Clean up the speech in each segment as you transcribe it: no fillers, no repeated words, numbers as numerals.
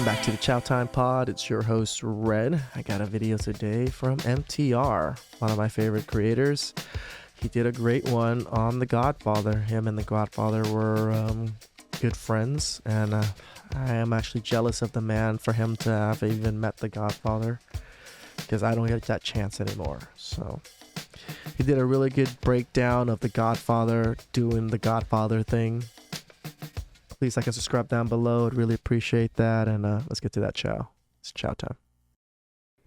back to the Chow Time Pod. It's your host, Red. I got a video today from MTR, one of my favorite creators. He did a great one on The Godfather. Him and The Godfather were good friends, and I am actually jealous of the man for him to have even met The Godfather, because I don't get that chance anymore. So he did a really good breakdown of The Godfather doing the Godfather thing. Please like and subscribe down below. I'd really appreciate that. And let's get to that chow. It's chow time.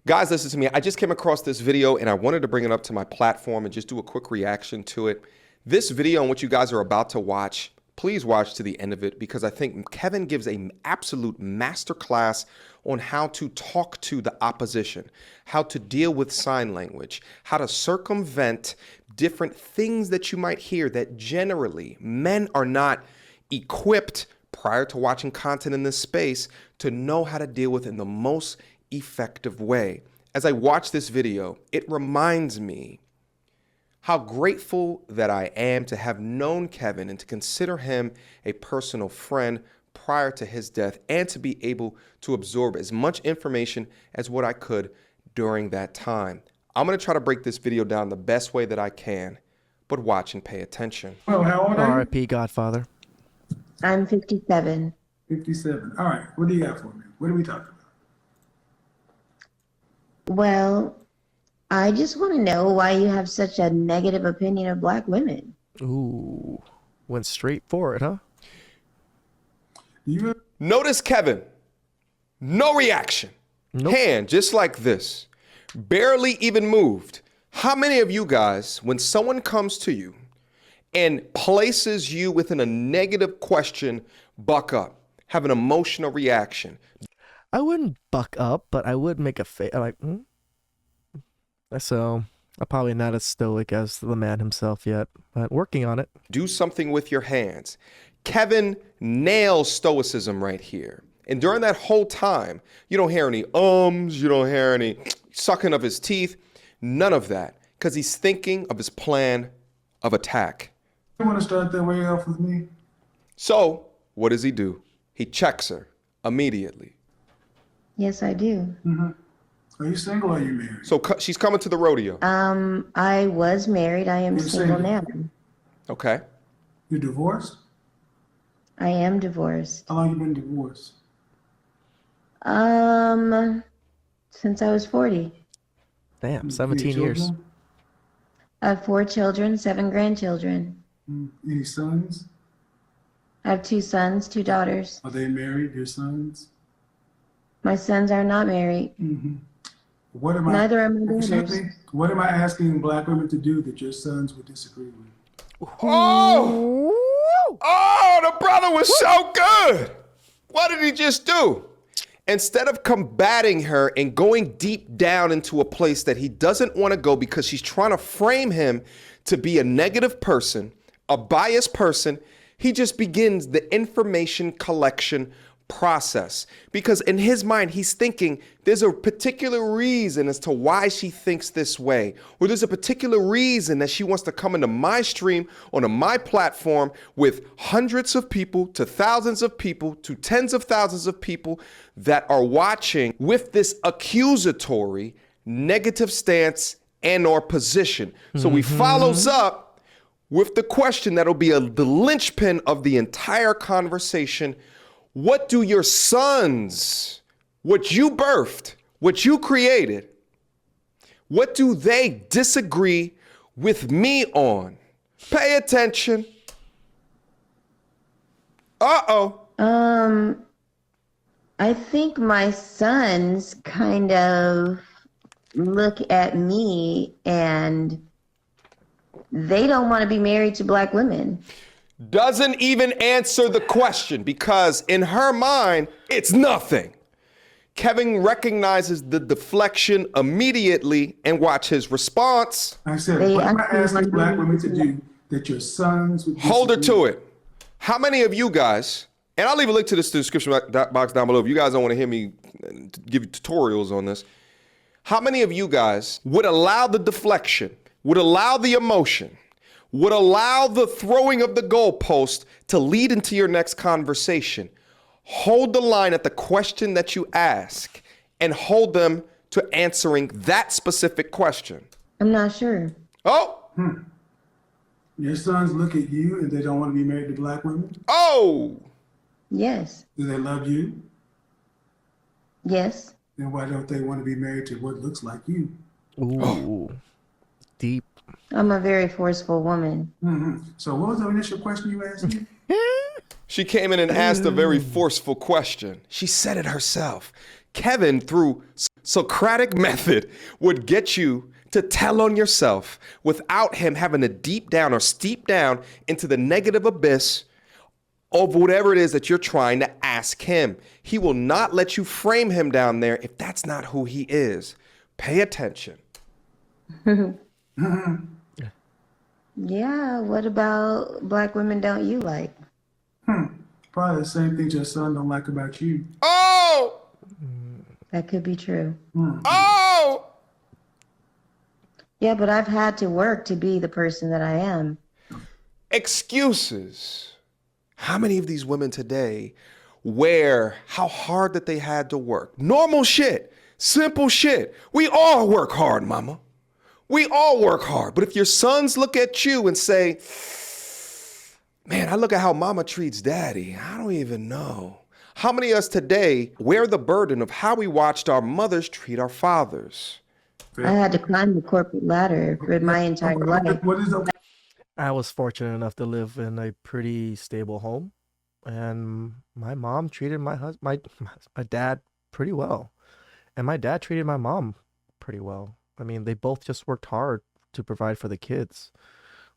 Guys, listen to me. I just came across this video and I wanted to bring it up to my platform and just do a quick reaction to it. This video and what you guys are about to watch, please watch to the end of it, because I think Kevin gives an absolute masterclass on how to talk to the opposition, how to deal with sign language, how to circumvent different things that you might hear that generally men are not equipped prior to watching content in this space to know how to deal with in the most effective way. As I watch this video, it reminds me how grateful that I am to have known Kevin and to consider him a personal friend prior to his death, and to be able to absorb as much information as what I could during that time. I'm going to try to break this video down the best way that I can, but watch and pay attention. Well, how old are you? R.I.P. Godfather. I'm 57. 57. All right. What do you got for me? What are we talking about? Well, I just want to know why you have such a negative opinion of black women. Ooh, went straight for it, huh? Notice Kevin, no reaction. Nope. Hand just like this, barely even moved. How many of you guys, when someone comes to you and places you within a negative question, buck up, have an emotional reaction? I wouldn't buck up, but I would make a face. Like, So I'm probably not as stoic as the man himself yet, but working on it. Do something with your hands. Kevin nails stoicism right here. And during that whole time, you don't hear any you don't hear any sucking of his teeth, none of that, because he's thinking of his plan of attack. You want to start that way off with me? So what does he do? He checks her immediately. Yes, I do. Mm-hmm. Are you single or are you married? So she's coming to the rodeo. I was married. I am You're single single. now. Okay. You're divorced? I am divorced. How long you been divorced? Since I was 40. Damn, You 17 got years. children? I have 4 children, 7 grandchildren. Any sons? I have 2 sons, 2 daughters. Are they married, your sons? My sons are not married. Mm-hmm. What am Neither are my Excuse daughters. me? What am I asking black women to do that your sons would disagree with? Oh, the brother was so good. What did he just do? Instead of combating her and going deep down into a place that he doesn't want to go because she's trying to frame him to be a negative person, a biased person, he just begins the information collection process. Because in his mind, he's thinking there's a particular reason as to why she thinks this way, or there's a particular reason that she wants to come into my stream, onto my platform with hundreds of people to thousands of people to tens of thousands of people that are watching with this accusatory negative stance and or position. So he follows up with the question that'll be the linchpin of the entire conversation. What do your sons, what you birthed, what you created, what do they disagree with me on? Pay attention. Uh-oh. I think my sons kind of look at me and they don't want to be married to black women. Doesn't even answer the question, because in her mind, it's nothing. Kevin recognizes the deflection immediately and watch his response. I said, They what am I actually asking want black to women do to do that your sons would Hold her disagree to it. How many of you guys, and I'll leave a link to this description box down below if you guys don't want to hear me give you tutorials on this. How many of you guys would allow the deflection, would allow the emotion, would allow the throwing of the goalpost to lead into your next conversation? hold the line at the question that you ask and hold them to answering that specific question. I'm not sure. Oh, Your sons look at you and they don't want to be married to black women? oh, Yes. Do they love you? Yes. Then why don't they want to be married to what looks like you? Ooh, deep. I'm a very forceful woman. So what was the initial question you asked me? she came in and asked a very forceful question. She said it herself. Kevin, through Socratic method, would get you to tell on yourself without him having to deep down or steep down into the negative abyss of whatever it is that you're trying to ask him. He will not let you frame him down there if that's not who he is. Pay attention. Yeah, what about black women don't you like? Probably the same things your son don't like about you. Oh! That could be true. Oh! Yeah, but I've had to work to be the person that I am. Excuses. How many of these women today wear how hard that they had to work? Normal shit, simple shit. We all work hard, mama. We all work hard. But if your sons look at you and say, man, I look at how mama treats daddy, I don't even know. How many of us today wear the burden of how we watched our mothers treat our fathers? I had to climb the corporate ladder for my entire life. What is okay? I was fortunate enough to live in a pretty stable home, and my mom treated my dad pretty well, and my dad treated my mom pretty well. I mean, they both just worked hard to provide for the kids.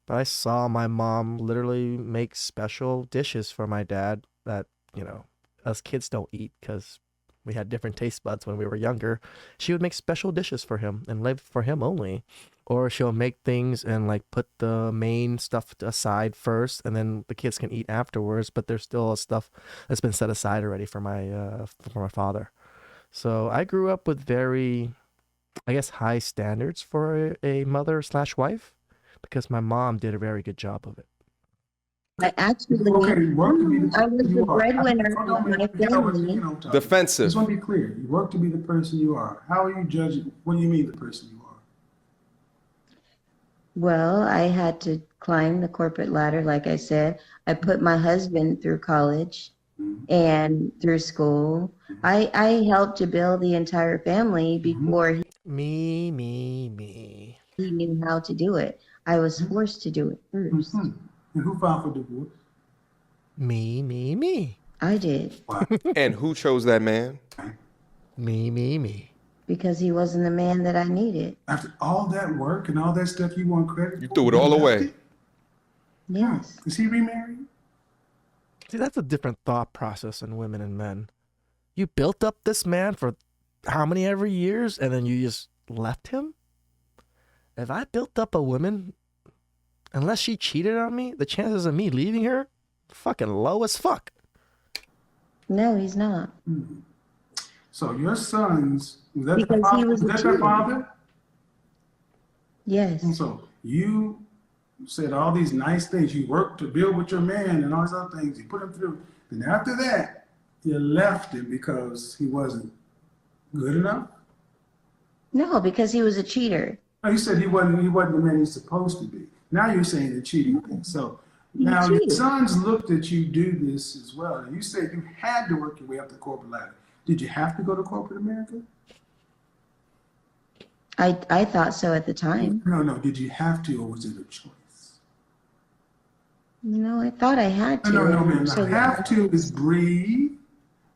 But I saw my mom literally make special dishes for my dad that, you know, us kids don't eat because we had different taste buds when we were younger. She would make special dishes for him and live for him only. Or she'll make things and like put the main stuff aside first, and then the kids can eat afterwards. But there's still stuff that's been set aside already for my father. So I grew up with very, I guess, high standards for a mother/wife, because my mom did a very good job of it. I actually, Okay, you work to be the I was person the you are. breadwinner Hold on, of my family. Defensive. Just want to be clear. You work to be the person you are. How are you judging? What do you mean the person you are? Well, I had to climb the corporate ladder, like I said. I put my husband through college and through school. I helped to build the entire family before Me. he knew how to do it. I was forced to do it first. And who filed for divorce? Me. I did, Why? And who chose that man? Me. because he wasn't the man that I needed. After all that work and all that stuff you want credit You for, threw it all left away. it? Yes. Is he remarried? See, that's a different thought process in women and men. You built up this man for how many ever years, and then you just left him? If I built up a woman, unless she cheated on me, the chances of me leaving her, fucking low as fuck. No, he's not. So your sons, was that, Because he was a their cheater. father? Yes. And so you said all these nice things. You worked to build with your man and all these other things. You put him through. Then after that, you left him because he wasn't good enough? No, because he was a cheater. No, you said he wasn't the man he's supposed to be. Now you're saying the cheating thing. So He now your cheated. sons looked at you do this as well. And you said you had to work your way up the corporate ladder. Did you have to go to corporate America? I thought so at the time. No. Did you have to, or was it a choice? No, I thought I had to. No, man. So Have to is breathe,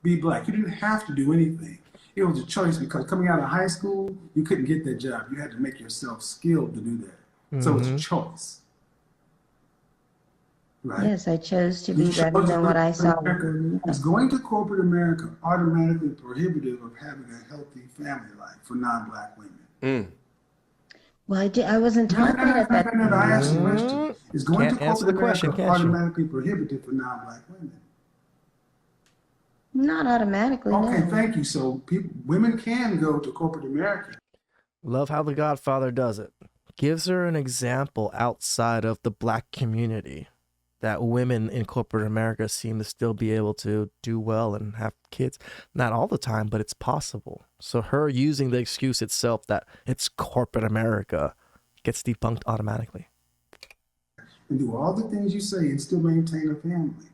be black. You didn't have to do anything. It was a choice because coming out of high school, you couldn't get that job. You had to make yourself skilled to do that. So it's a choice. Right? Yes, I chose to be You better chose than what I saw. America. Is going to corporate America automatically prohibitive of having a healthy family life for non-black women? Well, I wasn't taught that at that time. I asked the question. Is going Can't to answer corporate the question, America can't you? automatically prohibitive for non-black women? Not automatically, Okay, no. thank you. So women can go to corporate America. Love how The Godfather does it. Gives her an example outside of the black community. that women in corporate America seem to still be able to do well and have kids. Not all the time, but it's possible. So her using the excuse itself that it's corporate America gets debunked automatically. And do all the things you say and still maintain a family.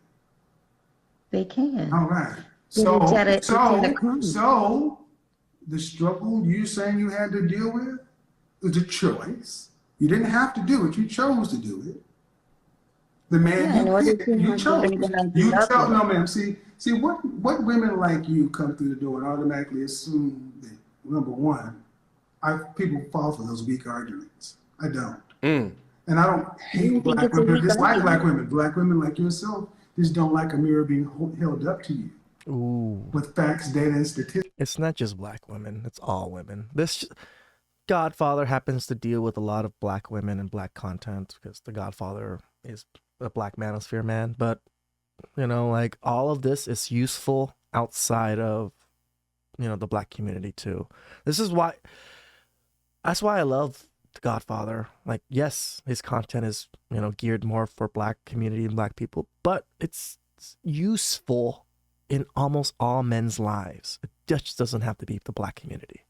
They can. All right. But it's at a cost. So the struggle you saying you had to deal with was a choice. You didn't have to do it. You chose to do it. The man you chose. No, ma'am. See what women like you come through the door and automatically assume that, number one, people fall for those weak arguments. I don't. And I don't hate black women, dislike black women. Black women like yourself just don't like a mirror being held up to you. Ooh. With facts, data, and statistics. It's not just black women. It's all women. This Godfather happens to deal with a lot of black women and black content because the Godfather is a black manosphere man. But, you know, like all of this is useful outside of, you know, the black community too. That's why I love the Godfather. Like, yes, his content is, you know, geared more for black community and black people, but it's useful in almost all men's lives. It just doesn't have to be the black community.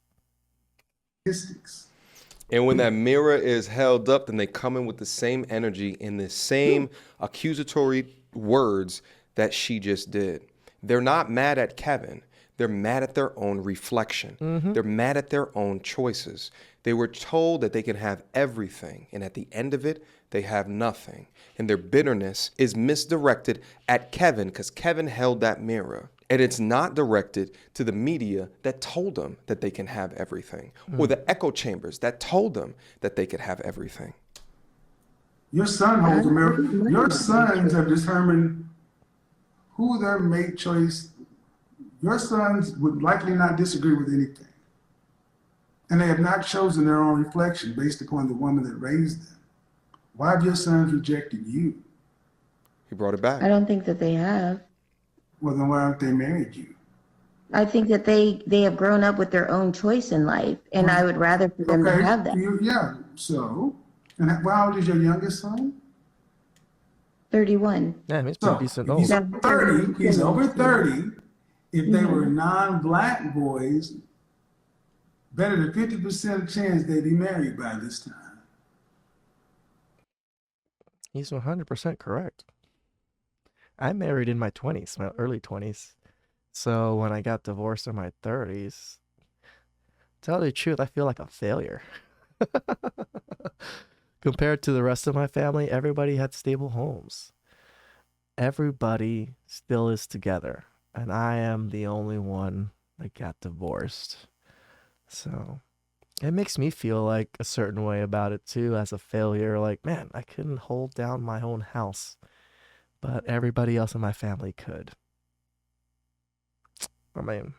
And when that mirror is held up, then they come in with the same energy and the same accusatory words that she just did. They're not mad at Kevin. They're mad at their own reflection. They're mad at their own choices. They were told that they can have everything, and at the end of it, they have nothing. And their bitterness is misdirected at Kevin because Kevin held that mirror. And it's not directed to the media that told them that they can have everything, or the echo chambers that told them that they could have everything. Your son holds a mirror. Your sons have determined who their mate choice. Your sons would likely not disagree with anything. And they have not chosen their own reflection based upon the woman that raised them. Why have your sons rejected you? He brought it back. I don't think that they have. Well, then why haven't they married you? I think that they have grown up with their own choice in life, and I would rather for them to have that. Yeah, so, and how old is your youngest son? 31. Yeah, he's pretty decent old. He's over 30. If they were non-black boys, better than 50% chance they'd be married by this time. He's 100% correct. I married in my 20s, my early 20s. So when I got divorced in my 30s, tell the truth, I feel like a failure. Compared to the rest of my family, everybody had stable homes. Everybody still is together. And I am the only one that got divorced. So it makes me feel like a certain way about it too, as a failure. Like, man, I couldn't hold down my own house, but everybody else in my family could. I mean,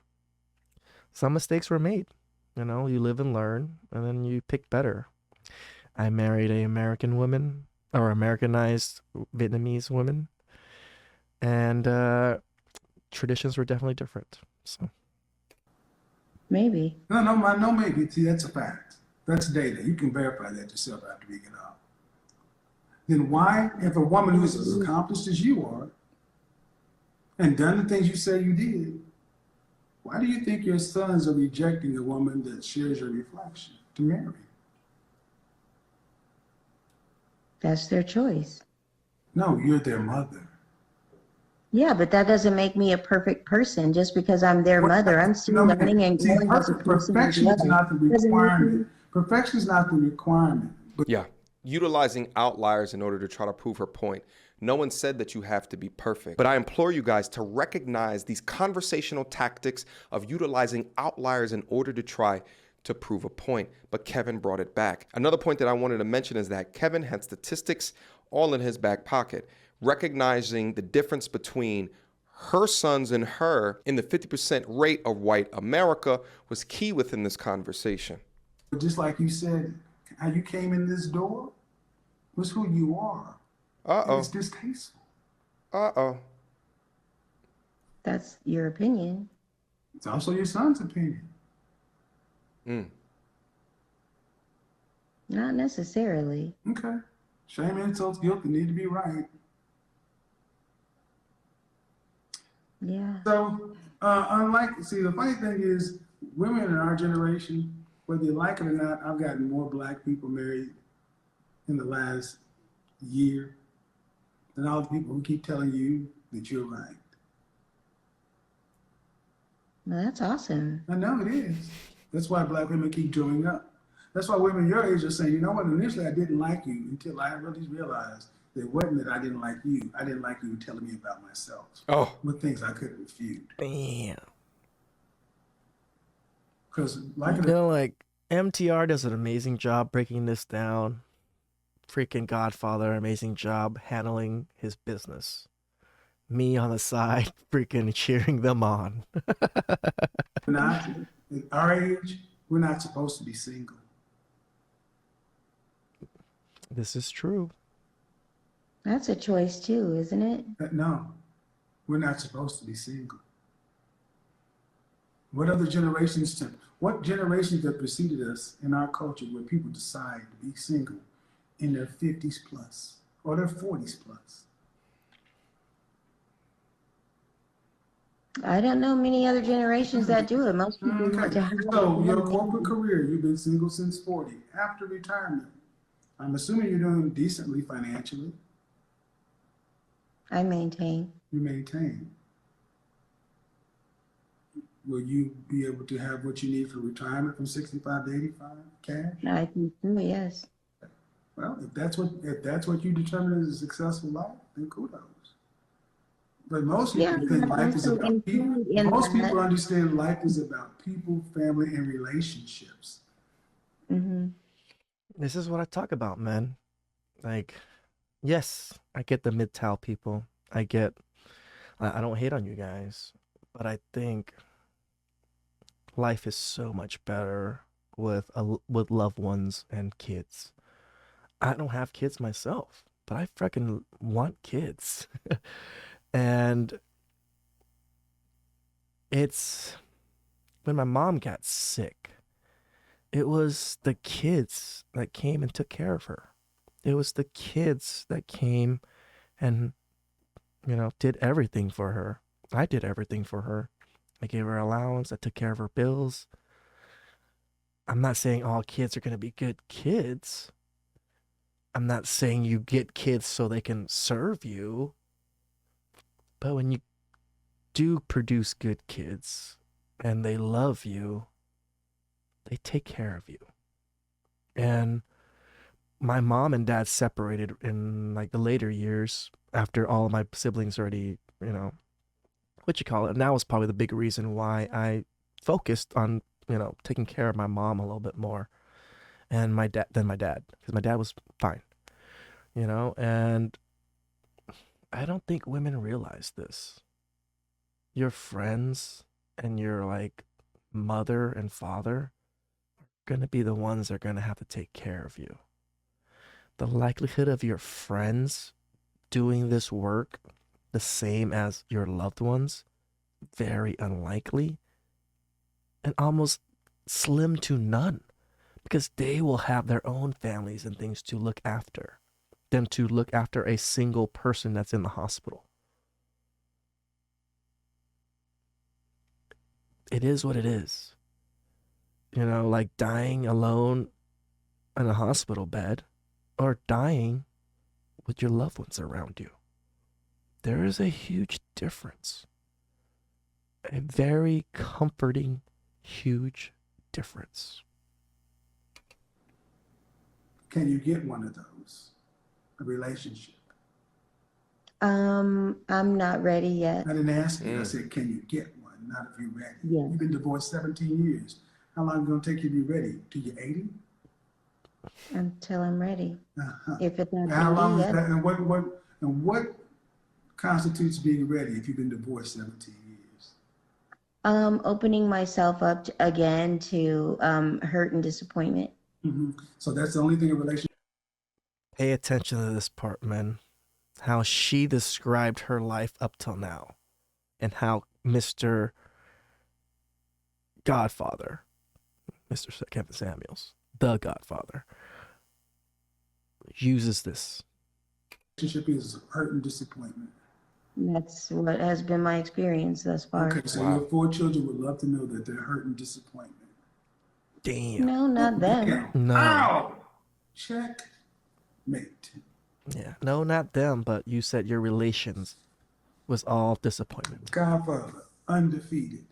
some mistakes were made. You know, you live and learn, and then you pick better. I married an American woman, or Americanized Vietnamese woman, and traditions were definitely different. So maybe. No, maybe. See, that's a fact. That's data. You can verify that yourself after we get off. Then why, if a woman who's as accomplished as you are, and done the things you say you did, why do you think your sons are rejecting a woman that shares your reflection to marry? That's their choice. No, you're their mother. Yeah, but that doesn't make me a perfect person just because I'm their mother. I'm still learning and growing as a person. Perfection is not the requirement. Perfection is not the requirement. Yeah, utilizing outliers in order to try to prove her point. No one said that you have to be perfect, but I implore you guys to recognize these conversational tactics of utilizing outliers in order to try to prove a point. But Kevin brought it back. Another point that I wanted to mention is that Kevin had statistics all in his back pocket. Recognizing the difference between her sons and her in the 50% rate of white America was key within this conversation. Just like you said, how you came in this door was who you are. Uh-oh. It's distasteful. Uh-oh. That's your opinion. It's also your son's opinion. Not necessarily. Okay. Shame, insults, guilt, they need to be right. Yeah. So, the funny thing is, women in our generation, whether you like it or not, I've gotten more black people married in the last year than all the people who keep telling you that you're right. Well, that's awesome. I know it is. That's why black women keep growing up. That's why women your age are saying, you know what, initially I didn't like you until I really realized that it wasn't that I didn't like you. I didn't like you telling me about myself. Oh, With things I couldn't refute. Damn. Because Like MTR does an amazing job breaking this down. Freaking Godfather, amazing job handling his business. Me on the side, freaking cheering them on. not at our age, we're not supposed to be single. This is true. That's a choice too, isn't it? No, we're not supposed to be single. What generations have preceded us in our culture where people decide to be single in their 50s plus or their 40s plus? I don't know many other generations that do it. Most people want to have So your one corporate baby. career, you've been single since 40. After retirement, I'm assuming you're doing decently financially. I maintain. You maintain. Will you be able to have what you need for retirement from 65 to 85 cash? I think so, yes. Well, if that's what you determine as a successful life, then kudos. But most Yeah, people think life is also about people. include in Most that. people understand life is about people, family, and relationships. Mm-hmm. This is what I talk about, man. Like, yes, I get the MGTOW people. I don't hate on you guys, but I think life is so much better with loved ones and kids. I don't have kids myself, but I freaking want kids. And it's when my mom got sick, it was the kids that came and took care of her. It was the kids that came and, did everything for her. I did everything for her. I gave her allowance. I took care of her bills. I'm not saying all kids are going to be good kids. I'm not saying you get kids so they can serve you. But when you do produce good kids and they love you, they take care of you. And my mom and dad separated in like the later years after all of my siblings already, what you call it. And that was probably the big reason why I focused on, taking care of my mom a little bit more and my dad because my dad was fine, and I don't think women realize this. Your friends and your like mother and father are going to be the ones that are going to have to take care of you. The likelihood of your friends doing this work the same as your loved ones, very unlikely and almost slim to none because they will have their own families and things to look after than to look after a single person that's in the hospital. It is what it is. Like dying alone in a hospital bed or dying with your loved ones around you. There is a huge difference. A very comforting, huge difference. Can you get one of those? A relationship? I'm not ready yet. I didn't ask you. I said, can you get one? Not if you're ready. Yeah. You've been divorced 17 years. How long is it going to take you to be ready? Till you're 80? Until I'm ready. Uh-huh. If it's not How long is yet. that? And what constitutes being ready if you've been divorced 17 years? Opening myself up again to hurt and disappointment. Mm-hmm. So that's the only thing a relationship. Pay attention to this part, man. How she described her life up till now. And how Mr. Godfather, Mr. Kevin Samuels, the Godfather, uses this. Relationship is hurt and disappointment. That's what has been my experience thus far. Okay, so Wow. your 4 children would love to know that they're hurt and disappointment. Damn. No, not them. Damn. No. Ow! Checkmate. Yeah. No, not them, but you said your relations was all disappointment. Godfather, undefeated.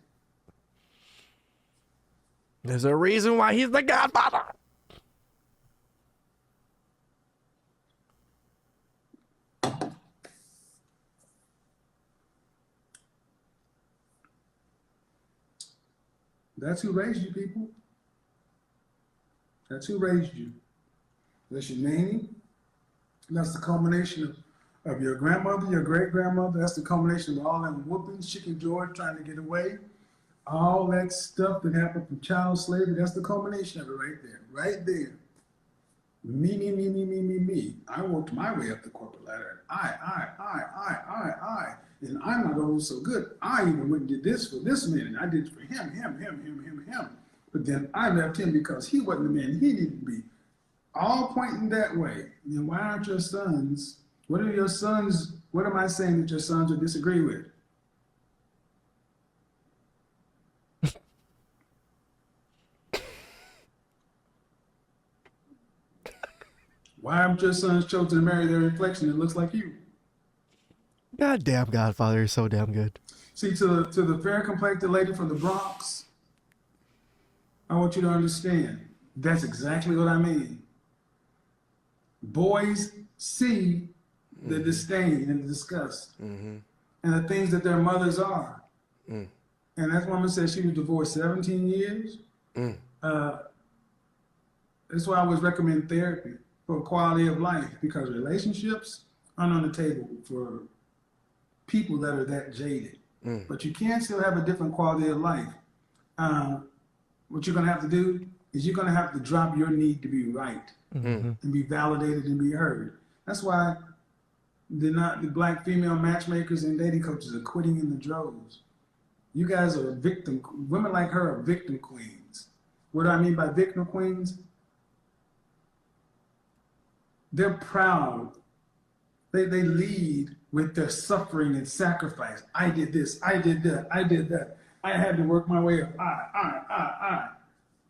There's a reason why he's the godfather. That's who raised you, people. That's who raised you. That's your nanny. That's the culmination of your grandmother, your great-grandmother. That's the culmination of all them whoopings, Chicken George trying to get away. All that stuff that happened from child slavery, that's the culmination of it right there. Right there. Me, me, me, me, me, me, me. I worked my way up the corporate ladder. I. And I'm not always so good. I even went and did this for this man, and I did it for him. But then I left him because he wasn't the man he needed to be. All pointing that way. Then why aren't your sons, what am I saying that your sons would disagree with? Why aren't your sons chosen to marry their reflection that looks like you? Goddamn Godfather, you're so damn good. See, to the fair complected lady from the Bronx, I want you to understand, that's exactly what I mean. Boys see the disdain and the disgust and the things that their mothers are. And that woman said she was divorced 17 years. That's why I always recommend therapy for quality of life, because relationships aren't on the table for people that are that jaded. But you can still have a different quality of life. What you're going to have to do is you're going to have to drop your need to be right and be validated and be heard. That's why the black female matchmakers and dating coaches are quitting in the droves. You guys are women like her are victim queens. What do I mean by victim queens? They're proud. They lead with their suffering and sacrifice. I did this, I did that, I did that. I had to work my way up. I.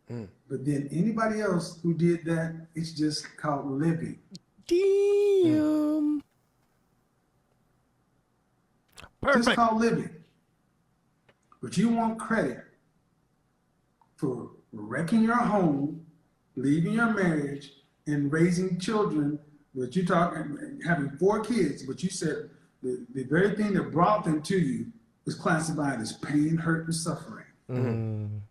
But then anybody else who did that, it's just called living. Damn. Perfect. Just called living. But you want credit for wrecking your home, leaving your marriage, and raising children. But you having 4 kids, but you said the very thing that brought them to you is classified as pain, hurt, and suffering. I'm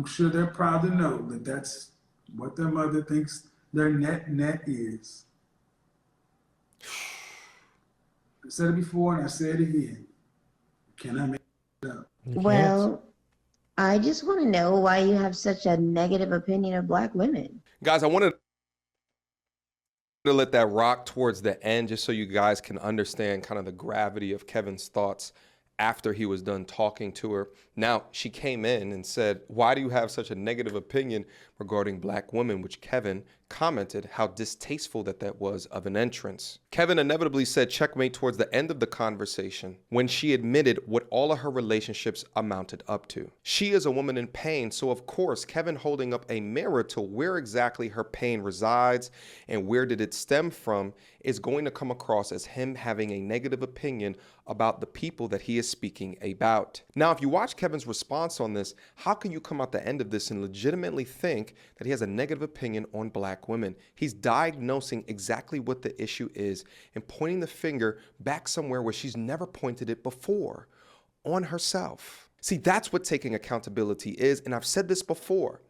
sure they're proud to know that that's what their mother thinks their net is. I said it before and I say it again. Can I make it up? Well, I just want to know why you have such a negative opinion of black women. Guys, I wanted to let that rock towards the end just so you guys can understand kind of the gravity of Kevin's thoughts after he was done talking to her. Now, she came in and said, why do you have such a negative opinion regarding black women? Which Kevin commented how distasteful that was of an entrance. Kevin inevitably said checkmate towards the end of the conversation when she admitted what all of her relationships amounted up to. She is a woman in pain, so of course, Kevin holding up a mirror to where exactly her pain resides and where did it stem from is going to come across as him having a negative opinion about the people that he is speaking about. Now, if you watch Kevin's response on this, how can you come out the end of this and legitimately think that he has a negative opinion on black women? He's diagnosing exactly what the issue is and pointing the finger back somewhere where she's never pointed it before, on herself. See, that's what taking accountability is, and I've said this before.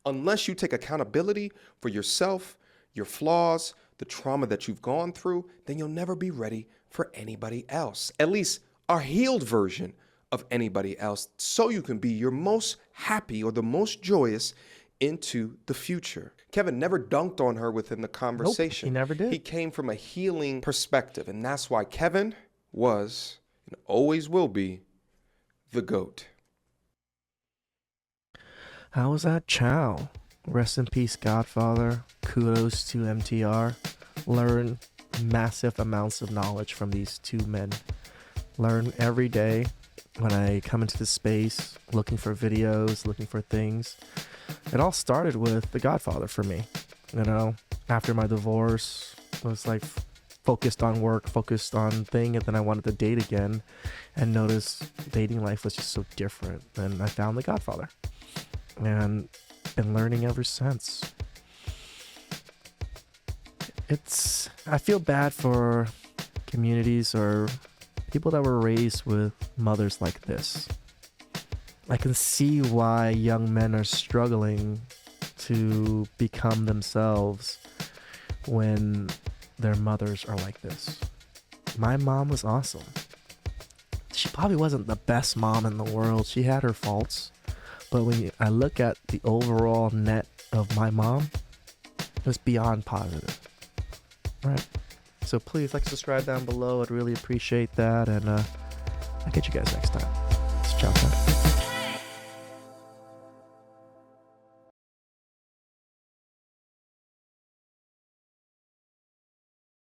Unless you take accountability for yourself, your flaws, the trauma that you've gone through, then you'll never be ready for anybody else. At least a healed version of anybody else, so you can be your most happy or the most joyous into the future. Kevin never dunked on her within the conversation. Nope, he never did. He came from a healing perspective, and that's why Kevin was and always will be the GOAT. How was that chow? Rest in peace, Godfather. Kudos to MTR. Learn massive amounts of knowledge from these 2 men. learn every day when I come into the space looking for videos, looking for things. It all started with The Godfather for me. You know, after my divorce, I was like focused on work, focused on thing, and then I wanted to date again and noticed dating life was just so different. And I found The Godfather and been learning ever since. I feel bad for communities or people that were raised with mothers like this. I can see why young men are struggling to become themselves when their mothers are like this. My mom was awesome. She probably wasn't the best mom in the world. She had her faults. But when I look at the overall net of my mom, it was beyond positive. Right? So please like, subscribe down below. I'd really appreciate that. And I'll catch you guys next time. It's chow time.